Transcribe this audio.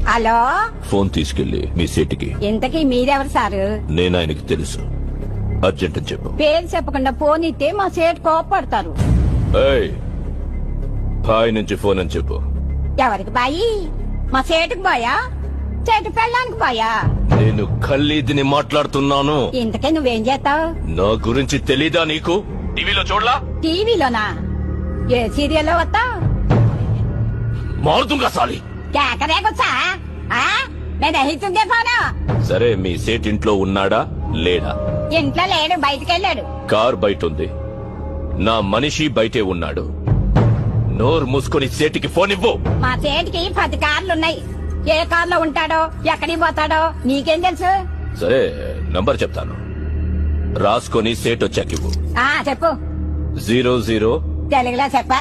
Hello, phone తీసుకెళ్లి మీ సీటుకి. ఇంతకీ మీరెవరు సారు? నేను ఆయనకి తెలుసు. అర్జెంట్ అని చెప్పు. పేరు చెప్పకుండా ఫోన్ ఇస్తే మా సేటు కోపడతారు. ఏయ్, బాయ్ నుంచి ఫోన్ అని చెప్పు. ఎవరికి బాయి? మా సేటుకు బాయా, సేటు పెళ్ళానికి బాయా? నేను ఖల్లీదిని మాట్లాడుతున్నాను. ఇంతకీ నువ్వేం చేస్తావు? నా గురించి తెలీదా నీకు? టీవీలో చూడలా? టీవీలోనా? ఏ సీరియల్లో వస్తావు? మారుతుంగా సాలి. కేకరేకొచ్చా? నేను అహితుందే ఫోను. సరే, మీ సేట్ ఇంట్లో ఉన్నాడా లేడా? ఇంట్లో లేడు, బయటకెళ్ళాడు. కార్ బయట ఉంది. నా మనిషి బయటే ఉన్నాడు. నోరు మూసుకొని సేటికి ఫోన్ ఇవ్వు. మా సేటికి 10 కార్లున్నాయి. ఏ కార్లో ఉంటాడో, ఎక్కడికి పోతాడో నీకేం తెలుసు? సరే, నంబర్ చెప్తాను, రాసుకొని సేట్ వచ్చాకివ్వు. చెప్పు. 00 తెలుగులో చెప్ప.